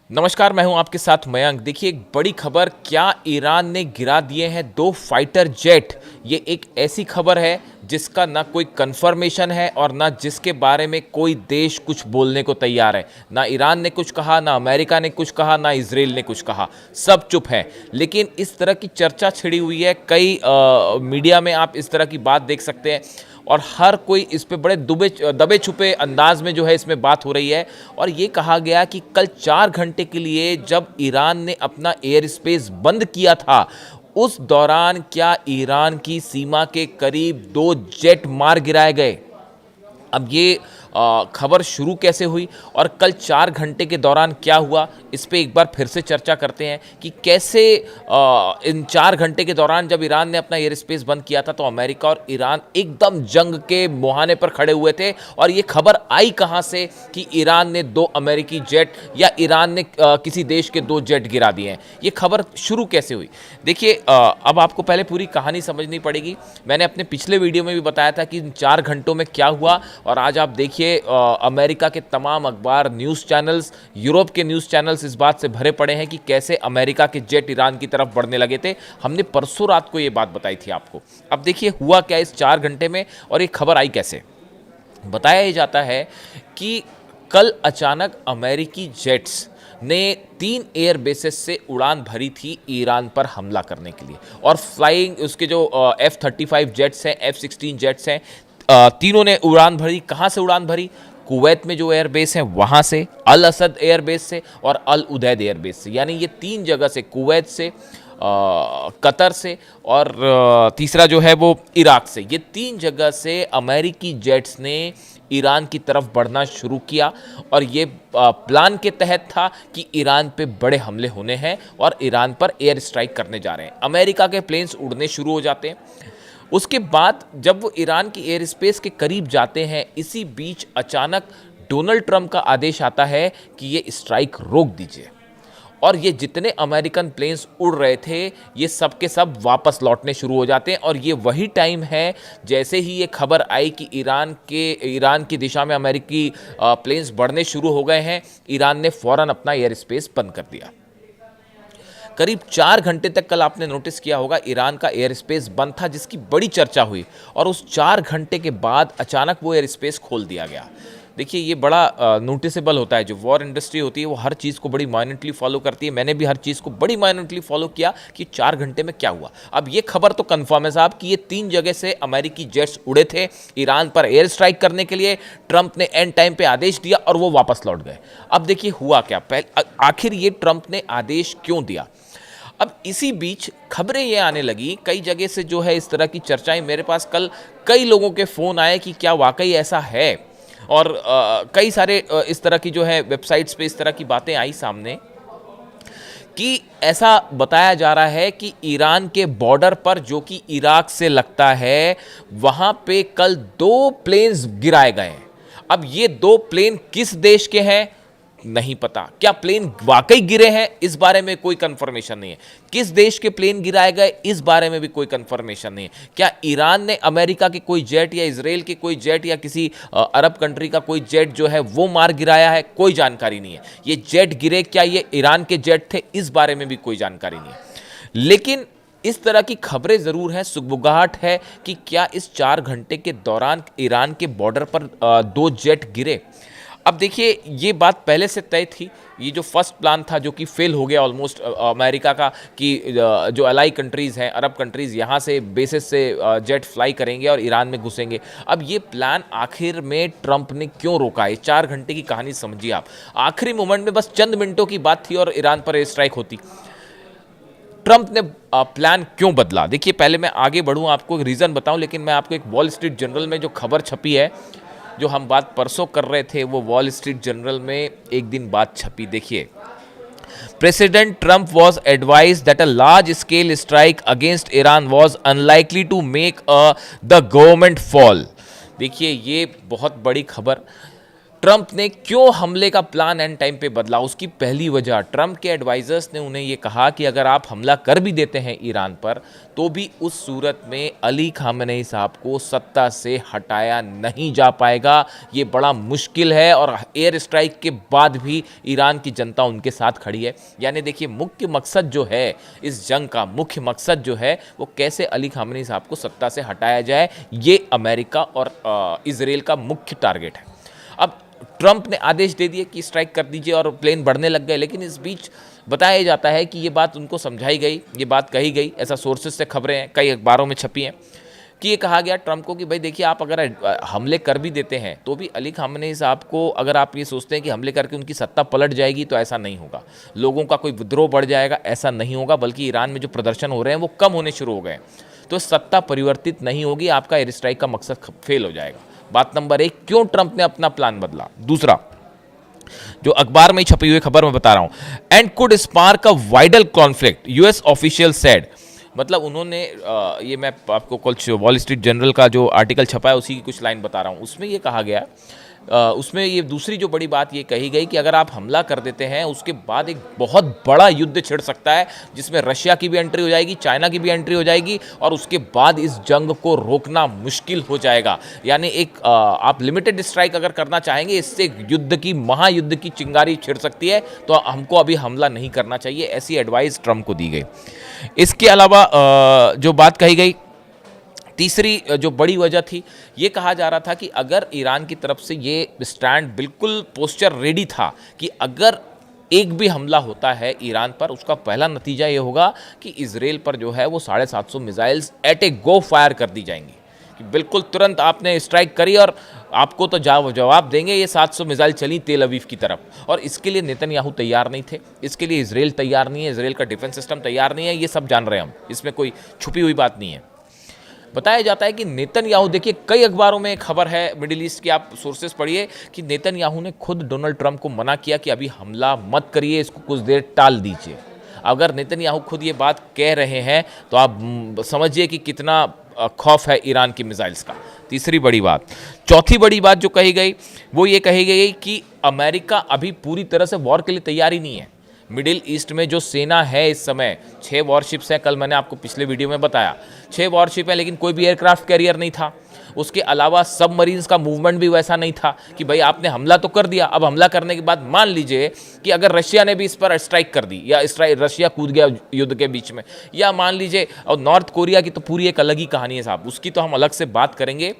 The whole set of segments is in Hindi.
नमस्कार, मैं हूं आपके साथ मयंक। देखिए, एक बड़ी खबर, क्या ईरान ने गिरा दिए हैं 2 फाइटर जेट। ये एक ऐसी खबर है जिसका ना कोई कंफर्मेशन है और ना जिसके बारे में कोई देश कुछ बोलने को तैयार है। ना ईरान ने कुछ कहा, ना अमेरिका ने कुछ कहा, ना इजराइल ने कुछ कहा, सब चुप है। लेकिन इस तरह की चर्चा छिड़ी हुई है, कई मीडिया में आप इस तरह की बात देख सकते हैं और हर कोई इस पे बड़े दबे छुपे अंदाज में जो है इसमें बात हो रही है। और ये कहा गया कि कल 4 घंटे के लिए जब ईरान ने अपना एयर स्पेस बंद किया था, उस दौरान क्या ईरान की सीमा के करीब 2 जेट मार गिराए गए। अब ये खबर शुरू कैसे हुई और कल 4 घंटे के दौरान क्या हुआ, इस पे एक बार फिर से चर्चा करते हैं कि कैसे इन 4 घंटे के दौरान जब ईरान ने अपना एयर स्पेस बंद किया था तो अमेरिका और ईरान एकदम जंग के मुहाने पर खड़े हुए थे। और ये खबर आई कहाँ से कि ईरान ने 2 अमेरिकी जेट या ईरान ने किसी देश के 2 जेट गिरा दिए हैं। ये खबर शुरू कैसे हुई? देखिए, अब आपको पहले पूरी कहानी समझनी पड़ेगी। मैंने अपने पिछले वीडियो में भी बताया था कि इन 4 घंटों में क्या हुआ और आज आप देखिए अमेरिका के तमाम अखबार, न्यूज़ चैनल्स, यूरोप के न्यूज़ चैनल्स इस बात से भरे पड़े हैं कि कैसे अमेरिका के जेट ईरान की तरफ बढ़ने लगे थे। हमने परसों रात को ये बात बताई थी आपको। अब देखिए हुआ क्या इस 4 घंटे में और ये खबर आई कैसे। बताया ये जाता है कि कल अचानक अमेरिकी जेट्स ने 3 एयर बेसेस से उड़ान भरी थी ईरान पर हमला करने के लिए। और फ्लाइंग उसके जो F-35 जेट्स हैं, F-16 जेट्स हैं, तीनों ने उड़ान भरी। कहाँ से उड़ान भरी? कुवैत में जो एयरबेस है वहाँ से, अल असद एयरबेस से और अल उदैद एयरबेस से। यानी ये 3 जगह से, कुवैत से, कतर से और तीसरा जो है वो इराक से, ये 3 जगह से अमेरिकी जेट्स ने ईरान की तरफ बढ़ना शुरू किया। और ये प्लान के तहत था कि ईरान पे बड़े हमले होने हैं और ईरान पर एयर स्ट्राइक करने जा रहे हैं। अमेरिका के प्लेन्स उड़ने शुरू हो जाते हैं। उसके बाद जब वो ईरान की एयर स्पेस के करीब जाते हैं, इसी बीच अचानक डोनाल्ड ट्रंप का आदेश आता है कि ये स्ट्राइक रोक दीजिए। और ये जितने अमेरिकन प्लेन्स उड़ रहे थे, ये सब के सब वापस लौटने शुरू हो जाते हैं। और ये वही टाइम है जैसे ही ये खबर आई कि ईरान की दिशा में अमेरिकी प्लेन्स बढ़ने शुरू हो गए हैं, ईरान ने फ़ौरन अपना एयर स्पेस बंद कर दिया। करीब 4 घंटे तक कल आपने नोटिस किया होगा ईरान का एयर स्पेस बंद था, जिसकी बड़ी चर्चा हुई। और उस 4 घंटे के बाद अचानक वो एयर स्पेस खोल दिया गया। देखिए, ये बड़ा नोटिसेबल होता है। जो वॉर इंडस्ट्री होती है वो हर चीज़ को बड़ी माइन्यूटली फॉलो करती है। मैंने भी हर चीज़ को बड़ी माइन्यूटली फॉलो किया कि 4 घंटे में क्या हुआ। अब ये खबर तो कंफर्म है साहब कि ये 3 जगह से अमेरिकी जेट्स उड़े थे ईरान पर एयर स्ट्राइक करने के लिए। ट्रंप ने एंड टाइम पे आदेश दिया और वो वापस लौट गए। अब देखिए हुआ क्या, आखिर ये ट्रंप ने आदेश क्यों दिया। अब इसी बीच खबरें ये आने लगी कई जगह से, जो है इस तरह की चर्चाएं। मेरे पास कल कई लोगों के फ़ोन आए कि क्या वाकई ऐसा है। और कई सारे इस तरह की जो है वेबसाइट्स पे इस तरह की बातें आई सामने कि ऐसा बताया जा रहा है कि ईरान के बॉर्डर पर, जो कि इराक से लगता है, वहाँ पे कल 2 प्लेन्स गिराए गए हैं। अब ये 2 प्लेन किस देश के हैं नहीं पता। क्या प्लेन वाकई गिरे हैं, इस बारे में कोई कंफर्मेशन नहीं है। किस देश के प्लेन गिराए गए, इस बारे में भी कोई कंफर्मेशन नहीं है। क्या ईरान ने अमेरिका के कोई जेट या इजराइल के कोई जेट या किसी अरब कंट्री का कोई जेट जो है वो मार गिराया है, कोई जानकारी नहीं है। ये जेट गिरे, क्या ये ईरान के जेट थे, इस बारे में भी कोई जानकारी नहीं है। लेकिन इस तरह की खबरें ज़रूर हैं, सुगबुगाहट है कि क्या इस 4 घंटे के दौरान ईरान के बॉर्डर पर 2 जेट गिरे। अब देखिए, ये बात पहले से तय थी। ये जो फर्स्ट प्लान था, जो कि फेल हो गया ऑलमोस्ट अमेरिका का, कि जो अलाई कंट्रीज़ हैं, अरब कंट्रीज़, यहाँ से बेसिस से जेट फ्लाई करेंगे और ईरान में घुसेंगे। अब ये प्लान आखिर में ट्रंप ने क्यों रोका? ये 4 घंटे की कहानी समझिए आप। आखिरी मोमेंट में बस चंद मिनटों की बात थी और ईरान पर एयर स्ट्राइक होती। ट्रंप ने प्लान क्यों बदला? देखिए, पहले मैं आगे बढ़ूँ, आपको एक रीज़न बताऊँ, लेकिन मैं आपको एक वॉल स्ट्रीट जर्नल में जो खबर छपी है, जो हम बात परसों कर रहे थे, वो वॉल स्ट्रीट जर्नल में एक दिन बाद छपी। देखिए, president Trump was advise that a large scale strike against Iran was unlikely to make the government fall. देखिए, ये बहुत बड़ी खबर। ट्रंप ने क्यों हमले का प्लान एंड टाइम पे बदला, उसकी पहली वजह, ट्रंप के एडवाइजर्स ने उन्हें ये कहा कि अगर आप हमला कर भी देते हैं ईरान पर तो भी उस सूरत में अली खामेनेई साहब को सत्ता से हटाया नहीं जा पाएगा, ये बड़ा मुश्किल है और एयर स्ट्राइक के बाद भी ईरान की जनता उनके साथ खड़ी है। यानी देखिए, मुख्य मकसद जो है इस जंग का, मुख्य मकसद जो है वो कैसे अली खामेनेई साहब को सत्ता से हटाया जाए, ये अमेरिका और इजराइल का मुख्य टारगेट है। अब ट्रंप ने आदेश दे दिए कि स्ट्राइक कर दीजिए और प्लेन बढ़ने लग गए, लेकिन इस बीच बताया जाता है कि ये बात उनको समझाई गई, ये बात कही गई, ऐसा सोर्सेज से खबरें हैं, कई अखबारों में छपी हैं कि ये कहा गया ट्रंप को कि भाई देखिए, आप अगर हमले कर भी देते हैं तो भी अली खामेनेई साहब को, अगर आप ये सोचते हैं कि हमले करके उनकी सत्ता पलट जाएगी तो ऐसा नहीं होगा, लोगों का कोई विद्रोह बढ़ जाएगा, ऐसा नहीं होगा, बल्कि ईरान में जो प्रदर्शन हो रहे हैं वो कम होने शुरू हो गए हैं, तो सत्ता परिवर्तित नहीं होगी, आपका एयर स्ट्राइक का मकसद फेल हो जाएगा। बात नंबर एक, क्यों ट्रंप ने अपना प्लान बदला। दूसरा, जो अखबार में छपी हुई खबर मैं बता रहा हूं, and could spark a wider conflict, US official said, मतलब उन्होंने ये मैं आपको कुछ वॉल स्ट्रीट जर्नल का जो आर्टिकल छपा है उसी की कुछ लाइन बता रहा हूं, उसमें ये कहा गया, उसमें ये दूसरी जो बड़ी बात ये कही गई कि अगर आप हमला कर देते हैं उसके बाद एक बहुत बड़ा युद्ध छिड़ सकता है, जिसमें रशिया की भी एंट्री हो जाएगी, चाइना की भी एंट्री हो जाएगी, और उसके बाद इस जंग को रोकना मुश्किल हो जाएगा। यानी एक आप लिमिटेड स्ट्राइक अगर करना चाहेंगे, इससे युद्ध की, महायुद्ध की चिंगारी छिड़ सकती है, तो हमको अभी हमला नहीं करना चाहिए, ऐसी एडवाइस ट्रंप को दी गई। इसके अलावा जो बात कही गई, तीसरी जो बड़ी वजह थी, ये कहा जा रहा था कि अगर ईरान की तरफ से ये स्टैंड बिल्कुल पोस्चर रेडी था कि अगर एक भी हमला होता है ईरान पर, उसका पहला नतीजा ये होगा कि इजराइल पर जो है वो 750 मिसाइल्स एट ए गो फायर कर दी जाएंगी, कि बिल्कुल तुरंत आपने स्ट्राइक करी और आपको तो जवाब देंगे। ये 700 मिसाइल चली तेल अवीव की तरफ, और इसके लिए नेतन्याहू तैयार नहीं थे, इसके लिए इजराइल तैयार नहीं है, इजराइल का डिफेंस सिस्टम तैयार नहीं है, ये सब जान रहे हैं हम, इसमें कोई छुपी हुई बात नहीं है। बताया जाता है कि नेतन्याहू, देखिए कई अखबारों में खबर है मिडिल ईस्ट की, आप सोर्सेस पढ़िए, कि नेतन्याहू ने खुद डोनाल्ड ट्रंप को मना किया कि अभी हमला मत करिए, इसको कुछ देर टाल दीजिए। अगर नेतन्याहू खुद ये बात कह रहे हैं तो आप समझिए कि कितना खौफ है ईरान की मिसाइल्स का। तीसरी बड़ी बात, चौथी बड़ी बात जो कही गई वो ये कही गई कि अमेरिका अभी पूरी तरह से वॉर के लिए तैयार ही नहीं है। मिडिल ईस्ट में जो सेना है इस समय, 6 वॉरशिप्स हैं, कल मैंने आपको पिछले वीडियो में बताया 6 वॉरशिप है, लेकिन कोई भी एयरक्राफ्ट कैरियर नहीं था। उसके अलावा सबमरीन्स का मूवमेंट भी वैसा नहीं था कि भाई आपने हमला तो कर दिया, अब हमला करने के बाद मान लीजिए कि अगर रशिया ने भी इस पर स्ट्राइक कर दी, या रशिया कूद गया युद्ध के बीच में, या मान लीजिए, और नॉर्थ कोरिया की तो पूरी एक अलग ही कहानी है साहब, उसकी तो हम अलग से बात करेंगे।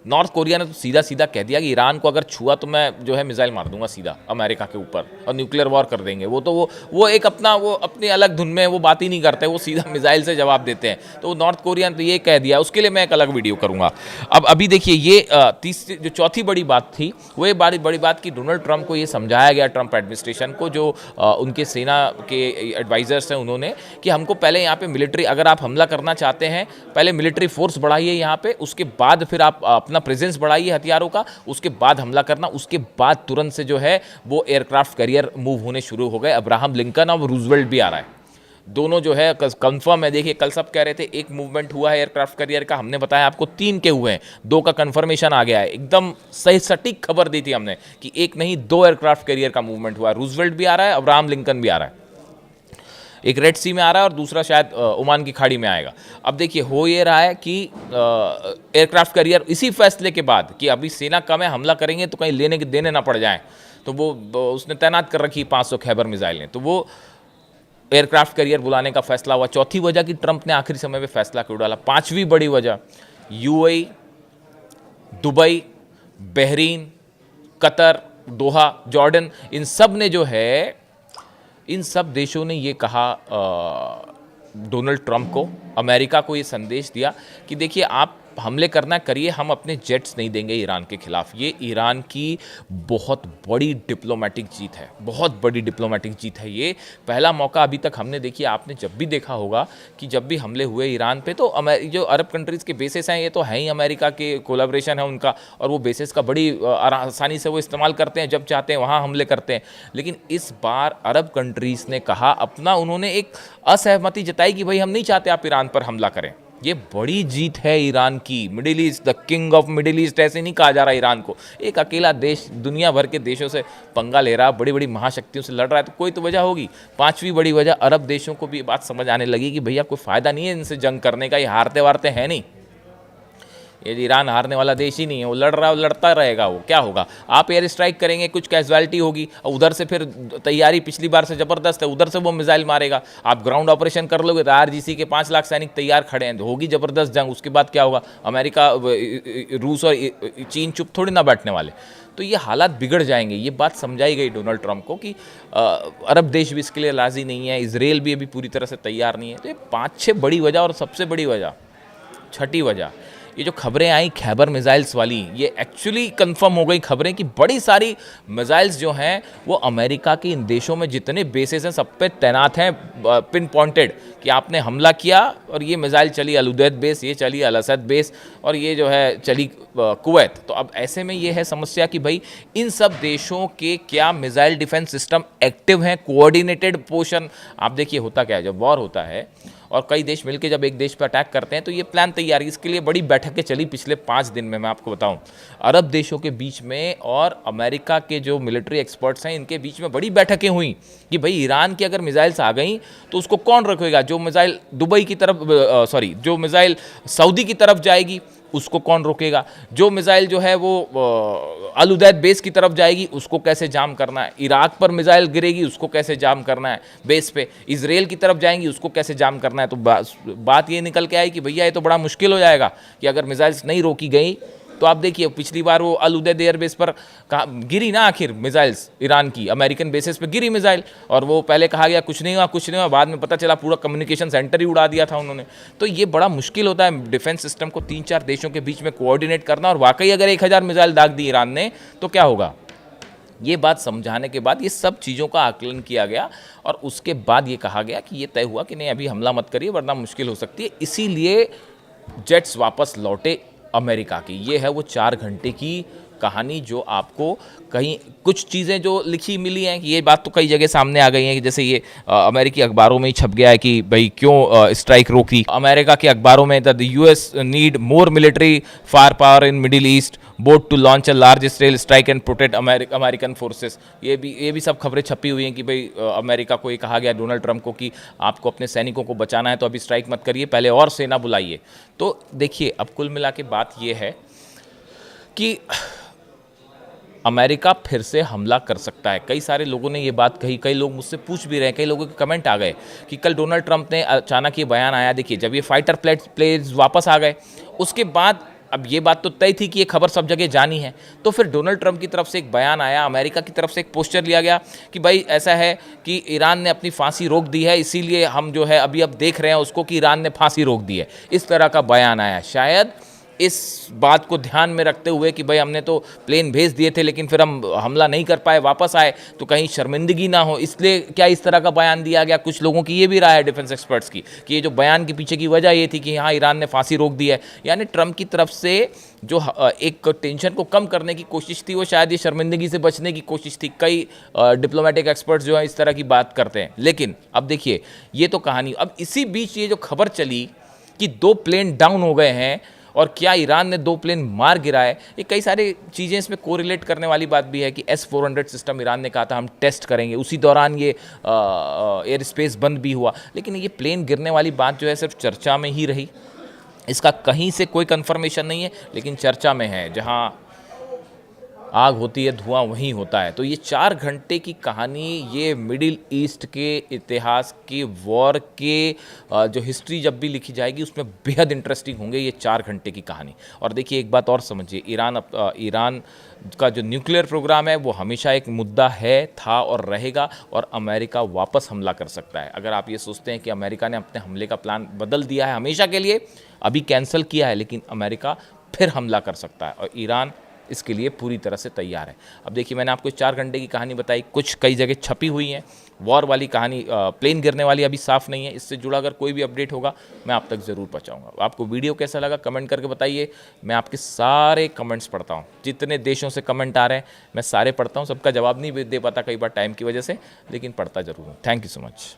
नॉर्थ कोरिया ने तो सीधा सीधा कह दिया कि ईरान को अगर छुआ तो मैं जो है मिसाइल मार दूंगा सीधा अमेरिका के ऊपर और न्यूक्लियर वॉर कर देंगे। वो एक अपना, वो अपनी अलग धुन में वो बात ही नहीं करते, वो सीधा मिसाइल से जवाब देते हैं। तो नॉर्थ कोरिया ने तो ये कह दिया, उसके लिए मैं एक अलग वीडियो करूंगा। अब अभी देखिए, ये तीसरी जो चौथी बड़ी बात थी वो ये बड़ी बात कि डोनाल्ड ट्रंप को ये समझाया गया, ट्रंप एडमिनिस्ट्रेशन को, जो उनके सेना के एडवाइजर्स हैं उन्होंने, कि हमको पहले यहाँ पे मिलिट्री, अगर आप हमला करना चाहते हैं पहले मिलिट्री फोर्स बढ़ाइए यहाँ पे, उसके बाद फिर आप अपना प्रेजेंस बढ़ाइए हथियारों का, उसके बाद हमला करना। उसके बाद तुरंत से जो है वो एयरक्राफ्ट कैरियर मूव होने शुरू हो गए। अब्राहम लिंकन और रूजवेल्ट भी आ रहा है, दोनों जो है कंफर्म है। देखिए कल सब कह रहे थे एक मूवमेंट हुआ है एयरक्राफ्ट कैरियर का, हमने बताया आपको 3 के हुए हैं, 2 का कंफर्मेशन आ गया है। एकदम सही सटीक खबर दी थी हमने कि एक नहीं 2 एयरक्राफ्ट कैरियर का मूवमेंट हुआ है। रूजवेल्ट भी आ रहा है, अब्राहम लिंकन भी आ रहा है, एक रेड सी में आ रहा है और दूसरा शायद ओमान की खाड़ी में आएगा। अब देखिए हो ये रहा है कि एयरक्राफ्ट कैरियर इसी फैसले के बाद कि अभी सेना कम है, हमला करेंगे तो कहीं लेने के देने ना पड़ जाएं, तो वो उसने तैनात कर रखी 500 खैबर मिसाइलें, तो वो एयरक्राफ्ट कैरियर बुलाने का फैसला हुआ। चौथी वजह कि ट्रंप ने आखिरी समय में फैसला क्यों डाला। 5वीं बड़ी वजह, यूएई, दुबई, बहरीन, कतर, दोहा, जॉर्डन, इन सब ने जो है, इन सब देशों ने ये कहा डोनाल्ड ट्रंप को, अमेरिका को ये संदेश दिया कि देखिए आप हमले करना करिए, हम अपने जेट्स नहीं देंगे ईरान के खिलाफ। ये ईरान की बहुत बड़ी डिप्लोमेटिक जीत है, बहुत बड़ी डिप्लोमेटिक जीत है। ये पहला मौका अभी तक हमने, देखिए आपने जब भी देखा होगा कि जब भी हमले हुए ईरान पे, तो जो अरब कंट्रीज़ के बेसिस हैं ये तो है ही अमेरिका के, कोलैबोरेशन है उनका, और वो बेसिस का बड़ी आसानी से वो इस्तेमाल करते हैं, जब चाहते हैं वहाँ हमले करते हैं। लेकिन इस बार अरब कंट्रीज़ ने कहा अपना, उन्होंने एक असहमति जताई कि भाई हम नहीं चाहते आप ईरान पर हमला करें, ये बड़ी जीत है ईरान की। Middle east, the king of middle east ऐसे नहीं कहा जा रहा ईरान को। एक अकेला देश दुनिया भर के देशों से पंगा ले रहा, बड़ी बड़ी महाशक्तियों से लड़ रहा है, तो कोई तो वजह होगी। पांचवी बड़ी वजह, अरब देशों को भी ये बात समझ आने लगी कि भैया कोई फ़ायदा नहीं है इनसे जंग करने का, ये हारते वारते हैं नहीं। ये ईरान हारने वाला देश ही नहीं है, वो लड़ रहा है, लड़ता रहेगा। वो क्या होगा, आप एयर स्ट्राइक करेंगे, कुछ कैजुअलिटी होगी, और उधर से फिर तैयारी पिछली बार से ज़बरदस्त है, उधर से वो मिसाइल मारेगा। आप ग्राउंड ऑपरेशन कर लोगे तो आरजीसी के 5 लाख सैनिक तैयार खड़े हैं, तो होगी ज़बरदस्त जंग। उसके बाद क्या होगा, अमेरिका, रूस और चीन चुप थोड़ी ना बैठने वाले। तो ये हालात बिगड़ जाएंगे। ये बात समझाई गई डोनाल्ड ट्रंप को कि अरब देश भी इसके लिए राज़ी नहीं है, इसराइल भी अभी पूरी तरह से तैयार नहीं है। तो ये 5-6 बड़ी वजह, और सबसे बड़ी वजह, छठी वजह, ये जो खबरें आई खैबर मिसाइल्स वाली, ये एक्चुअली कंफर्म हो गई खबरें कि बड़ी सारी मिसाइल्स जो हैं वो अमेरिका के इन देशों में जितने बेसेस हैं सब पे तैनात हैं, पिन पॉइंटेड, कि आपने हमला किया और ये मिसाइल चली अल उदैद बेस, ये चली अल असद बेस, और ये जो है चली कुवैत। तो अब ऐसे में ये है समस्या कि भाई इन सब देशों के क्या मिसाइल डिफेंस सिस्टम एक्टिव हैं, कोऑर्डिनेटेड पोर्शन। आप देखिए होता क्या है, जब वॉर होता है और कई देश मिलकर जब एक देश पर अटैक करते हैं तो ये प्लान तैयार है। इसके लिए बड़ी बैठकें चली पिछले 5 दिन में। मैं आपको बताऊं, अरब देशों के बीच में और अमेरिका के जो मिलिट्री एक्सपर्ट्स हैं इनके बीच में बड़ी बैठकें हुई कि भाई ईरान की अगर मिसाइल्स आ गई तो उसको कौन रखेगा। जो मिसाइल दुबई की तरफ, जो मिसाइल सऊदी की तरफ जाएगी उसको कौन रोकेगा। जो मिसाइल जो है वो अल उदैद बेस की तरफ जाएगी उसको कैसे जाम करना है। इराक पर मिसाइल गिरेगी उसको कैसे जाम करना है बेस पे। इसराइल की तरफ जाएंगी उसको कैसे जाम करना है। तो बात ये निकल के आई कि भैया ये तो बड़ा मुश्किल हो जाएगा कि अगर मिसाइल्स नहीं रोकी गई तो आप देखिए पिछली बार वो अल उदैद एयरबेस पर गिरी ना आखिर मिसाइल्स, ईरान की अमेरिकन बेसिस पे गिरी मिसाइल, और वो पहले कहा गया कुछ नहीं हुआ कुछ नहीं हुआ, बाद में पता चला पूरा कम्युनिकेशन सेंटर ही उड़ा दिया था उन्होंने। तो ये बड़ा मुश्किल होता है डिफेंस सिस्टम को 3-4 देशों के बीच में कोऑर्डिनेट करना, और वाकई अगर 1000 मिसाइल दाग दी ईरान ने तो क्या होगा। ये बात समझाने के बाद ये सब चीज़ों का आकलन किया गया और उसके बाद ये कहा गया कि ये तय हुआ कि नहीं अभी हमला मत करिए वरना मुश्किल हो सकती है। इसीलिए जेट्स वापस लौटे अमेरिका की। ये है वो 4 घंटे की कहानी जो आपको कहीं कुछ चीज़ें जो लिखी मिली हैं कि ये बात तो कई जगह सामने आ गई हैं कि जैसे ये अमेरिकी अखबारों में ही छप गया है कि भाई क्यों स्ट्राइक रोकी। अमेरिका के अखबारों में the US need more military firepower in middle east, vote to launch a large scale strike and protect American forces. ये भी सब खबरें छपी हुई हैं कि भाई अमेरिका को ये कहा गया डोनाल्ड ट्रंप को कि आपको अपने सैनिकों को बचाना है तो अभी स्ट्राइक मत करिए, पहले और सेना बुलाइए। तो देखिए अब कुल मिला के बात ये है कि अमेरिका फिर से हमला कर सकता है। कई सारे लोगों ने ये बात कही, कई लोग मुझसे पूछ भी रहे हैं, कई लोगों के कमेंट आ गए कि कल डोनाल्ड ट्रंप ने अचानक ये बयान आया। देखिए जब ये फाइटर प्लेन्स वापस आ गए उसके बाद अब ये बात तो तय थी कि ये खबर सब जगह जानी है, तो फिर डोनाल्ड ट्रंप की तरफ से एक बयान आया, अमेरिका की तरफ से एक पोस्टर लिया गया कि भाई ऐसा है कि ईरान ने अपनी फांसी रोक दी है, इसीलिए हम जो है अभी अब देख रहे हैं उसको कि ईरान ने फांसी रोक दी है। इस तरह का बयान आया। शायद इस बात को ध्यान में रखते हुए कि भाई हमने तो प्लेन भेज दिए थे लेकिन फिर हम हमला नहीं कर पाए, वापस आए तो कहीं शर्मिंदगी ना हो, इसलिए क्या इस तरह का बयान दिया गया। कुछ लोगों की ये भी राय है डिफेंस एक्सपर्ट्स की कि ये जो बयान के पीछे की वजह ये थी कि हाँ ईरान ने फांसी रोक दी है, यानी ट्रंप की तरफ से जो एक टेंशन को कम करने की कोशिश थी वो शायद ये शर्मिंदगी से बचने की कोशिश थी। कई डिप्लोमेटिक एक्सपर्ट्स जो है इस तरह की बात करते हैं। लेकिन अब देखिए ये तो कहानी, अब इसी बीच ये जो खबर चली कि 2 प्लेन डाउन हो गए हैं और क्या ईरान ने 2 प्लेन मार गिराए, ये कई सारी चीज़ें इसमें कोरिलेट करने वाली बात भी है कि S-400 सिस्टम ईरान ने कहा था हम टेस्ट करेंगे, उसी दौरान ये एयर स्पेस बंद भी हुआ। लेकिन ये प्लेन गिरने वाली बात जो है सिर्फ चर्चा में ही रही, इसका कहीं से कोई कंफर्मेशन नहीं है, लेकिन चर्चा में है। जहां आग होती है धुआं वहीं होता है। तो ये 4 घंटे की कहानी, ये मिडिल ईस्ट के इतिहास की वॉर के जो हिस्ट्री जब भी लिखी जाएगी उसमें बेहद इंटरेस्टिंग होंगे ये 4 घंटे की कहानी। और देखिए एक बात और समझिए, ईरान का जो न्यूक्लियर प्रोग्राम है वो हमेशा एक मुद्दा है, था और रहेगा, और अमेरिका वापस हमला कर सकता है। अगर आप ये सोचते हैं कि अमेरिका ने अपने हमले का प्लान बदल दिया है हमेशा के लिए, अभी कैंसिल किया है, लेकिन अमेरिका फिर हमला कर सकता है और ईरान इसके लिए पूरी तरह से तैयार है। अब देखिए मैंने आपको 4 घंटे की कहानी बताई, कुछ कई जगह छपी हुई हैं। वॉर वाली कहानी, प्लेन गिरने वाली अभी साफ नहीं है। इससे जुड़ा अगर कोई भी अपडेट होगा मैं आप तक ज़रूर पहुंचाऊंगा। आपको वीडियो कैसा लगा कमेंट करके बताइए। मैं आपके सारे कमेंट्स पढ़ता हूं, जितने देशों से कमेंट आ रहे हैं मैं सारे पढ़ता हूं। सबका जवाब नहीं दे पाता कई बार टाइम की वजह से, लेकिन पढ़ता ज़रूर हूँ। Thank you so much.